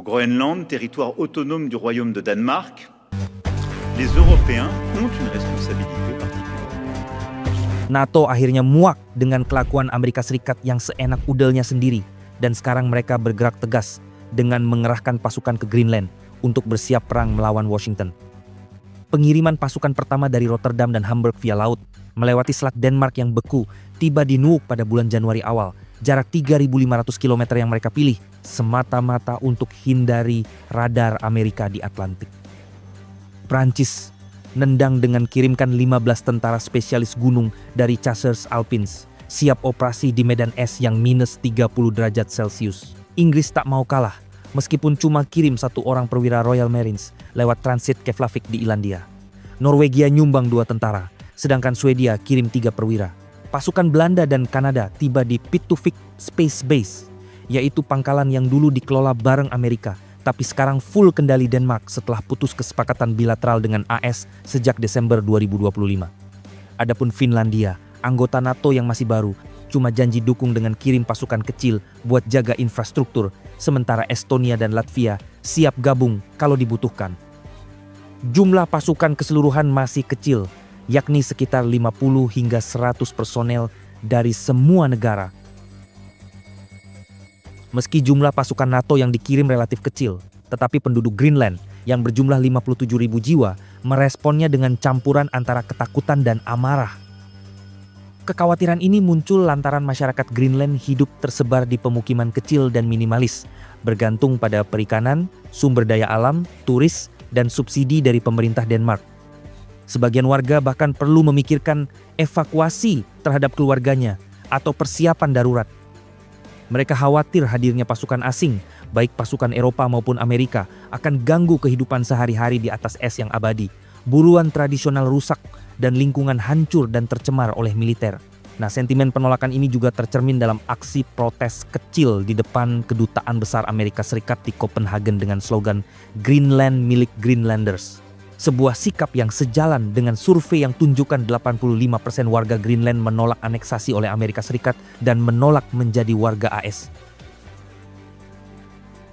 Au Groenland, territoire autonome du royaume de Danemark, les Européens ont une responsabilité particulière. NATO akhirnya muak dengan kelakuan Amerika Serikat yang seenak udelnya sendiri, dan sekarang mereka bergerak tegas dengan mengerahkan pasukan ke Greenland untuk bersiap perang melawan Washington. Pengiriman pasukan pertama dari Rotterdam dan Hamburg via laut melewati Selat Denmark yang beku tiba di Nuuk pada bulan Januari awal. Jarak 3.500 km yang mereka pilih semata-mata untuk hindari radar Amerika di Atlantik. Prancis nendang dengan kirimkan 15 tentara spesialis gunung dari Chasseurs Alpins, siap operasi di medan es yang minus 30 derajat Celcius. Inggris tak mau kalah, meskipun cuma kirim 1 orang perwira Royal Marines lewat transit Keflavik di Irlandia. Norwegia nyumbang 2 tentara, sedangkan Swedia kirim 3 perwira. Pasukan Belanda dan Kanada tiba di Pituvik Space Base, yaitu pangkalan yang dulu dikelola bareng Amerika, tapi sekarang full kendali Denmark setelah putus kesepakatan bilateral dengan AS sejak Desember 2025. Adapun Finlandia, anggota NATO yang masih baru, cuma janji dukung dengan kirim pasukan kecil buat jaga infrastruktur, sementara Estonia dan Latvia siap gabung kalau dibutuhkan. Jumlah pasukan keseluruhan masih kecil, yakni sekitar 50 hingga 100 personel dari semua negara. Meski jumlah pasukan NATO yang dikirim relatif kecil, tetapi penduduk Greenland yang berjumlah 57.000 jiwa meresponnya dengan campuran antara ketakutan dan amarah. Kekhawatiran ini muncul lantaran masyarakat Greenland hidup tersebar di pemukiman kecil dan minimalis, bergantung pada perikanan, sumber daya alam, turis, dan subsidi dari pemerintah Denmark. Sebagian warga bahkan perlu memikirkan evakuasi terhadap keluarganya atau persiapan darurat. Mereka khawatir hadirnya pasukan asing, baik pasukan Eropa maupun Amerika, akan ganggu kehidupan sehari-hari di atas es yang abadi. Buruan tradisional rusak dan lingkungan hancur dan tercemar oleh militer. Nah, sentimen penolakan ini juga tercermin dalam aksi protes kecil di depan Kedutaan Besar Amerika Serikat di Copenhagen dengan slogan Greenland milik Greenlanders. Sebuah sikap yang sejalan dengan survei yang tunjukkan 85% warga Greenland menolak aneksasi oleh Amerika Serikat dan menolak menjadi warga AS.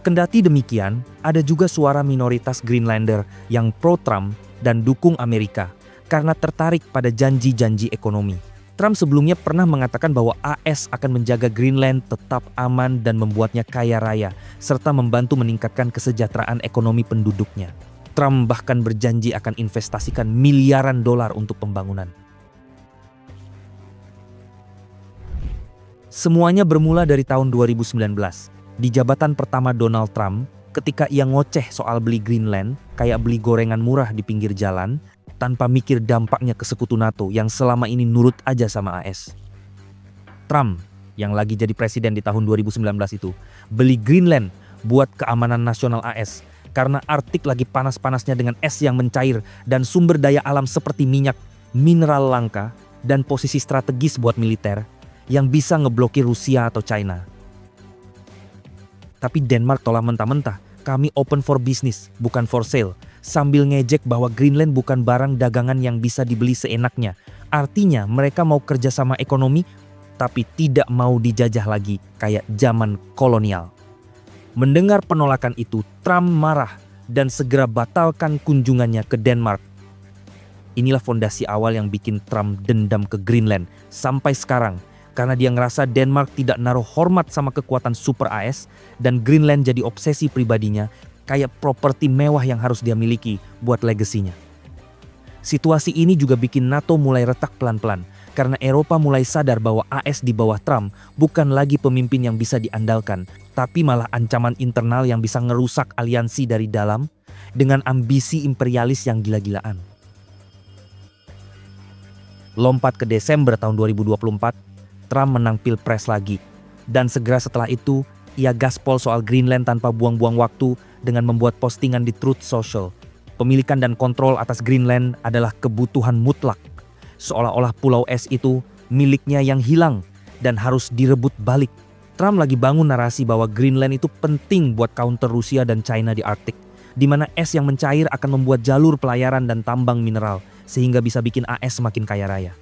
Kendati demikian, ada juga suara minoritas Greenlander yang pro-Trump dan dukung Amerika karena tertarik pada janji-janji ekonomi. Trump sebelumnya pernah mengatakan bahwa AS akan menjaga Greenland tetap aman dan membuatnya kaya raya, serta membantu meningkatkan kesejahteraan ekonomi penduduknya. Trump bahkan berjanji akan investasikan miliaran dolar untuk pembangunan. Semuanya bermula dari tahun 2019. Di jabatan pertama Donald Trump, ketika ia ngoceh soal beli Greenland, kayak beli gorengan murah di pinggir jalan, tanpa mikir dampaknya ke sekutu NATO yang selama ini nurut aja sama AS. Trump, yang lagi jadi presiden di tahun 2019 itu, beli Greenland buat keamanan nasional AS, karena Arktik lagi panas-panasnya dengan es yang mencair dan sumber daya alam seperti minyak, mineral langka, dan posisi strategis buat militer yang bisa ngeblokir Rusia atau China. Tapi Denmark tolak mentah-mentah, kami open for business, bukan for sale, sambil ngejek bahwa Greenland bukan barang dagangan yang bisa dibeli seenaknya. Artinya mereka mau kerjasama ekonomi, tapi tidak mau dijajah lagi kayak zaman kolonial. Mendengar penolakan itu, Trump marah dan segera batalkan kunjungannya ke Denmark. Inilah fondasi awal yang bikin Trump dendam ke Greenland sampai sekarang, karena dia ngerasa Denmark tidak naruh hormat sama kekuatan super AS dan Greenland jadi obsesi pribadinya, kayak properti mewah yang harus dia miliki buat legasinya. Situasi ini juga bikin NATO mulai retak pelan-pelan, karena Eropa mulai sadar bahwa AS di bawah Trump bukan lagi pemimpin yang bisa diandalkan, tapi malah ancaman internal yang bisa ngerusak aliansi dari dalam dengan ambisi imperialis yang gila-gilaan. Lompat ke Desember tahun 2024, Trump menang Pilpres lagi. Dan segera setelah itu, ia gaspol soal Greenland tanpa buang-buang waktu dengan membuat postingan di Truth Social. Pemilikan dan kontrol atas Greenland adalah kebutuhan mutlak. Seolah-olah pulau es itu miliknya yang hilang dan harus direbut balik. Trump lagi bangun narasi bahwa Greenland itu penting buat counter Rusia dan China di Arktik, di mana es yang mencair akan membuat jalur pelayaran dan tambang mineral, sehingga bisa bikin AS semakin kaya raya.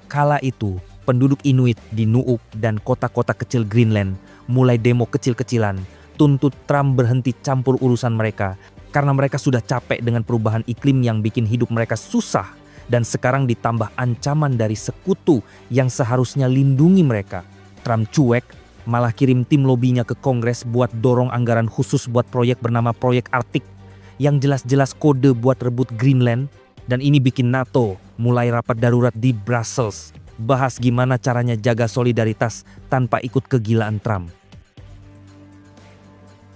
Kala itu, penduduk Inuit di Nuuk dan kota-kota kecil Greenland mulai demo kecil-kecilan, tuntut Trump berhenti campur urusan mereka karena mereka sudah capek dengan perubahan iklim yang bikin hidup mereka susah dan sekarang ditambah ancaman dari sekutu yang seharusnya lindungi mereka. Trump cuek, malah kirim tim lobinya ke Kongres buat dorong anggaran khusus buat proyek bernama Proyek Arktik yang jelas-jelas kode buat rebut Greenland, dan ini bikin NATO mulai rapat darurat di Brussels bahas gimana caranya jaga solidaritas tanpa ikut kegilaan Trump.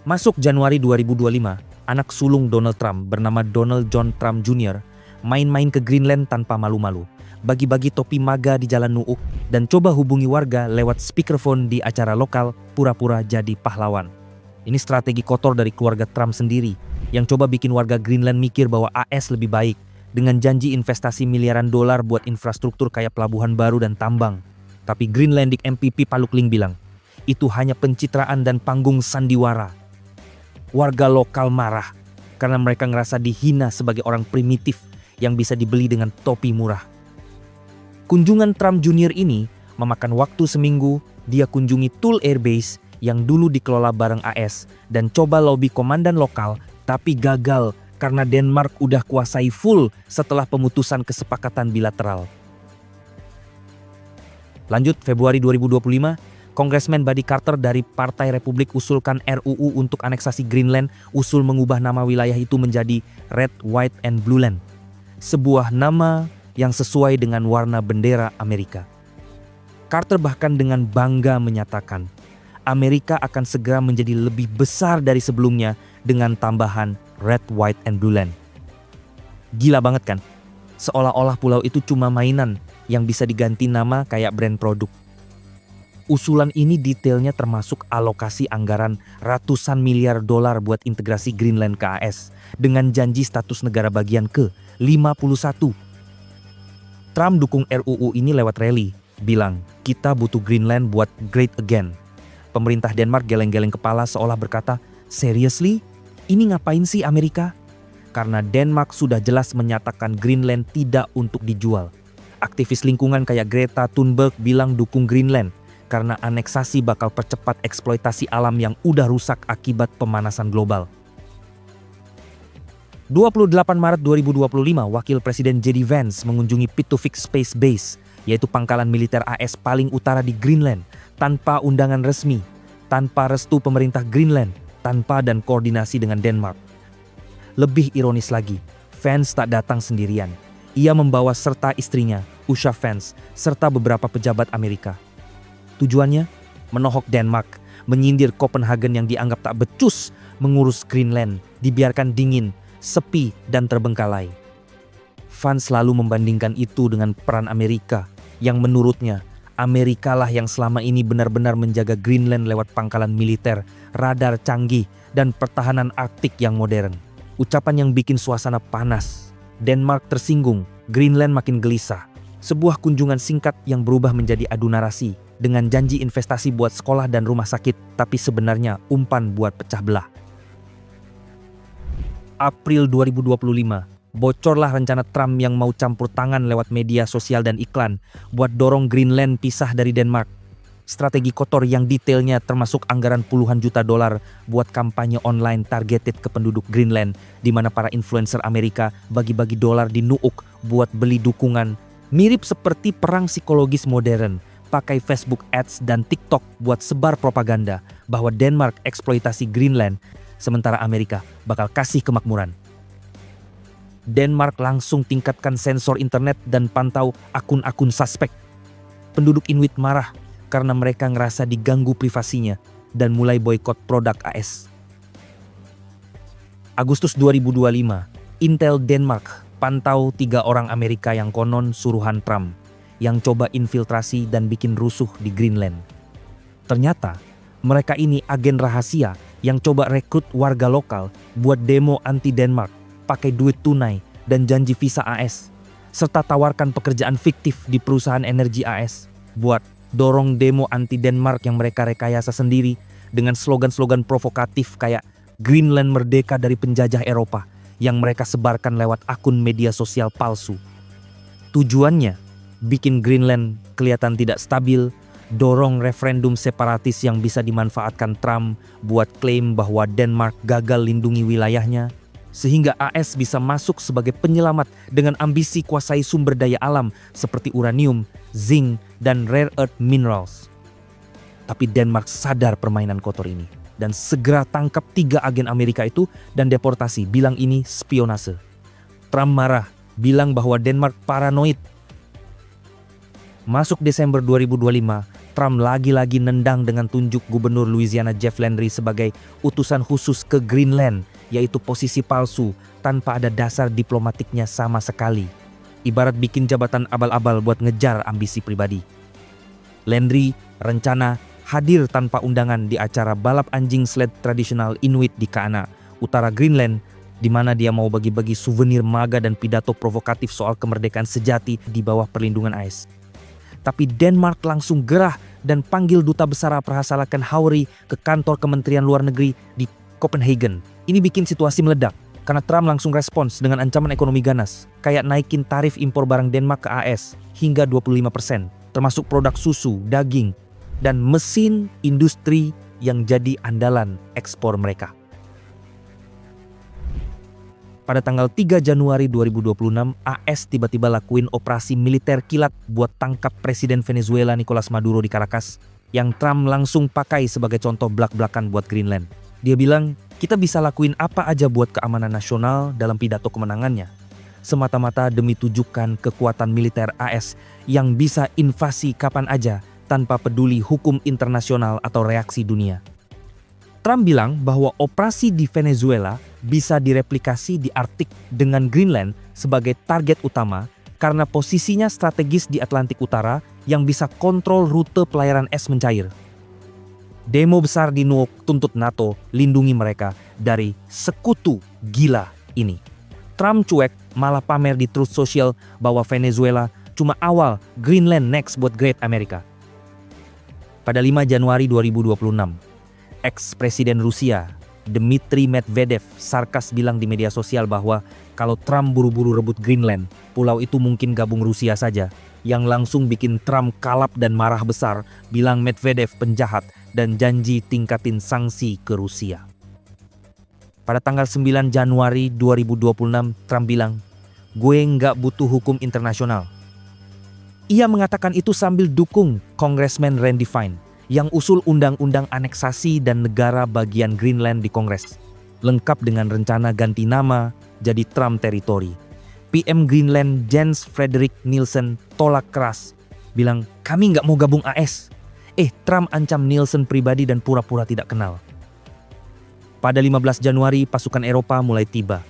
Masuk Januari 2025, anak sulung Donald Trump bernama Donald John Trump Jr. main-main ke Greenland tanpa malu-malu, bagi-bagi topi MAGA di Jalan Nuuk, dan coba hubungi warga lewat speakerphone di acara lokal pura-pura jadi pahlawan. Ini strategi kotor dari keluarga Trump sendiri, yang coba bikin warga Greenland mikir bahwa AS lebih baik, dengan janji investasi miliaran dolar buat infrastruktur kayak pelabuhan baru dan tambang. Tapi Greenlandic MPP Palukling bilang, itu hanya pencitraan dan panggung sandiwara. Warga lokal marah karena mereka ngerasa dihina sebagai orang primitif yang bisa dibeli dengan topi murah. Kunjungan Trump Jr. ini memakan waktu seminggu. Dia kunjungi Thule Air Base yang dulu dikelola bareng AS dan coba lobi komandan lokal, tapi gagal karena Denmark udah kuasai full setelah pemutusan kesepakatan bilateral. Lanjut, Februari 2025, Kongresmen Buddy Carter dari Partai Republik usulkan RUU untuk aneksasi Greenland, usul mengubah nama wilayah itu menjadi Red, White, and Blue Land. Sebuah nama yang sesuai dengan warna bendera Amerika. Carter bahkan dengan bangga menyatakan, Amerika akan segera menjadi lebih besar dari sebelumnya dengan tambahan Red, White, and Blue Land. Gila banget kan? Seolah-olah pulau itu cuma mainan yang bisa diganti nama kayak brand produk. Usulan ini detailnya termasuk alokasi anggaran ratusan miliar dolar buat integrasi Greenland ke AS dengan janji status negara bagian ke-51. Trump dukung RUU ini lewat rally, bilang, kita butuh Greenland buat great again. Pemerintah Denmark geleng-geleng kepala seolah berkata, seriously? Ini ngapain sih Amerika? Karena Denmark sudah jelas menyatakan Greenland tidak untuk dijual. Aktivis lingkungan kayak Greta Thunberg bilang dukung Greenland karena aneksasi bakal percepat eksploitasi alam yang udah rusak akibat pemanasan global. 28 Maret 2025, Wakil Presiden J.D. Vance mengunjungi Pittufik Space Base, yaitu pangkalan militer AS paling utara di Greenland, tanpa undangan resmi, tanpa restu pemerintah Greenland, tanpa dan koordinasi dengan Denmark. Lebih ironis lagi, Vance tak datang sendirian. Ia membawa serta istrinya, Usha Vance, serta beberapa pejabat Amerika. Tujuannya? Menohok Denmark, menyindir Copenhagen yang dianggap tak becus mengurus Greenland, dibiarkan dingin, sepi, dan terbengkalai. Vance selalu membandingkan itu dengan peran Amerika, yang menurutnya Amerika lah yang selama ini benar-benar menjaga Greenland lewat pangkalan militer, radar canggih, dan pertahanan Arktik yang modern. Ucapan yang bikin suasana panas. Denmark tersinggung, Greenland makin gelisah. Sebuah kunjungan singkat yang berubah menjadi adu narasi, dengan janji investasi buat sekolah dan rumah sakit, tapi sebenarnya umpan buat pecah belah. April 2025, bocorlah rencana Trump yang mau campur tangan lewat media sosial dan iklan buat dorong Greenland pisah dari Denmark. Strategi kotor yang detailnya termasuk anggaran puluhan juta dolar buat kampanye online targeted ke penduduk Greenland, di mana para influencer Amerika bagi-bagi dolar di Nuuk buat beli dukungan. Mirip seperti perang psikologis modern, pakai Facebook Ads dan TikTok buat sebar propaganda bahwa Denmark eksploitasi Greenland, sementara Amerika bakal kasih kemakmuran. Denmark langsung tingkatkan sensor internet dan pantau akun-akun suspek. Penduduk Inuit marah karena mereka ngerasa diganggu privasinya dan mulai boikot produk AS. Agustus 2025, Intel Denmark pantau 3 orang Amerika yang konon suruhan Trump, yang coba infiltrasi dan bikin rusuh di Greenland. Ternyata, mereka ini agen rahasia yang coba rekrut warga lokal buat demo anti-Denmark, pakai duit tunai dan janji visa AS, serta tawarkan pekerjaan fiktif di perusahaan energi AS buat dorong demo anti-Denmark yang mereka rekayasa sendiri dengan slogan-slogan provokatif kayak Greenland merdeka dari penjajah Eropa yang mereka sebarkan lewat akun media sosial palsu. Tujuannya, bikin Greenland kelihatan tidak stabil, dorong referendum separatis yang bisa dimanfaatkan Trump buat klaim bahwa Denmark gagal lindungi wilayahnya, sehingga AS bisa masuk sebagai penyelamat dengan ambisi kuasai sumber daya alam seperti uranium, zinc, dan rare earth minerals. Tapi Denmark sadar permainan kotor ini dan segera tangkap 3 agen Amerika itu dan deportasi, bilang ini spionase. Trump marah, bilang bahwa Denmark paranoid. Masuk Desember 2025, Trump lagi-lagi nendang dengan tunjuk Gubernur Louisiana Jeff Landry sebagai utusan khusus ke Greenland, yaitu posisi palsu tanpa ada dasar diplomatiknya sama sekali. Ibarat bikin jabatan abal-abal buat ngejar ambisi pribadi. Landry rencana hadir tanpa undangan di acara balap anjing sled tradisional Inuit di Kaana, utara Greenland, di mana dia mau bagi-bagi souvenir maga dan pidato provokatif soal kemerdekaan sejati di bawah perlindungan AS. Tapi Denmark langsung gerah dan panggil duta besar Abrahasa Lakan Hauri ke kantor Kementerian Luar Negeri di Copenhagen. Ini bikin situasi meledak karena Trump langsung respons dengan ancaman ekonomi ganas, kayak naikin tarif impor barang Denmark ke AS hingga 25%, termasuk produk susu, daging, dan mesin industri yang jadi andalan ekspor mereka. Pada tanggal 3 Januari 2026, AS tiba-tiba lakuin operasi militer kilat buat tangkap Presiden Venezuela Nicolas Maduro di Caracas, yang Trump langsung pakai sebagai contoh blak-blakan buat Greenland. Dia bilang, kita bisa lakuin apa aja buat keamanan nasional dalam pidato kemenangannya, semata-mata demi tujukan kekuatan militer AS yang bisa invasi kapan aja tanpa peduli hukum internasional atau reaksi dunia. Trump bilang bahwa operasi di Venezuela bisa direplikasi di Arktik dengan Greenland sebagai target utama karena posisinya strategis di Atlantik Utara yang bisa kontrol rute pelayaran es mencair. Demo besar di Nuuk tuntut NATO lindungi mereka dari sekutu gila ini. Trump cuek, malah pamer di Truth Social bahwa Venezuela cuma awal, Greenland next buat Great America. Pada 5 Januari 2026, ex-presiden Rusia, Dmitry Medvedev, sarkas bilang di media sosial bahwa kalau Trump buru-buru rebut Greenland, pulau itu mungkin gabung Rusia saja, yang langsung bikin Trump kalap dan marah besar, bilang Medvedev penjahat dan janji tingkatin sanksi ke Rusia. Pada tanggal 9 Januari 2026, Trump bilang, gue nggak butuh hukum internasional. Ia mengatakan itu sambil dukung Congressman Randy Fine yang usul undang-undang aneksasi dan negara bagian Greenland di Kongres, lengkap dengan rencana ganti nama jadi Trump Territory. PM Greenland Jens Frederik Nielsen tolak keras, bilang kami nggak mau gabung AS. Trump ancam Nielsen pribadi dan pura-pura tidak kenal. Pada 15 Januari pasukan Eropa mulai tiba.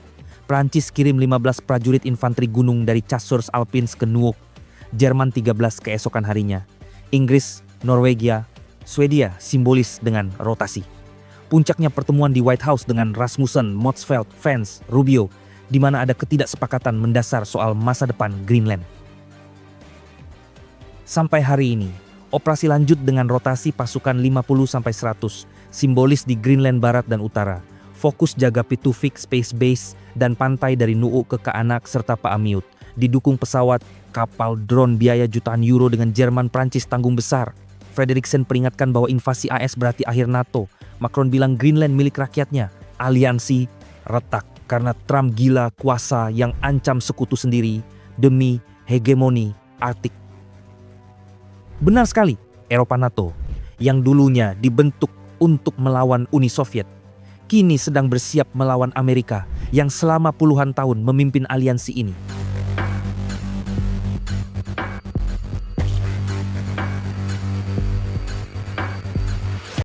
Prancis kirim 15 prajurit infanteri gunung dari Chasseurs Alpins ke Nuuk, Jerman 13 keesokan harinya, Inggris, Norwegia, Swedia simbolis dengan rotasi. Puncaknya pertemuan di White House dengan Rasmussen, Motzfeldt, Vance, Rubio, di mana ada ketidaksepakatan mendasar soal masa depan Greenland. Sampai hari ini, operasi lanjut dengan rotasi pasukan 50-100, simbolis di Greenland Barat dan Utara, fokus jaga Pitufik Space Base dan pantai dari Nuuk ke Kaanak serta Paamiut, didukung pesawat, kapal, drone biaya jutaan euro dengan Jerman Prancis tanggung besar. Frederiksen peringatkan bahwa invasi AS berarti akhir NATO. Macron bilang Greenland milik rakyatnya. Aliansi retak karena Trump gila kuasa yang ancam sekutu sendiri demi hegemoni Arktik. Benar sekali, Eropa NATO yang dulunya dibentuk untuk melawan Uni Soviet, kini sedang bersiap melawan Amerika yang selama puluhan tahun memimpin aliansi ini.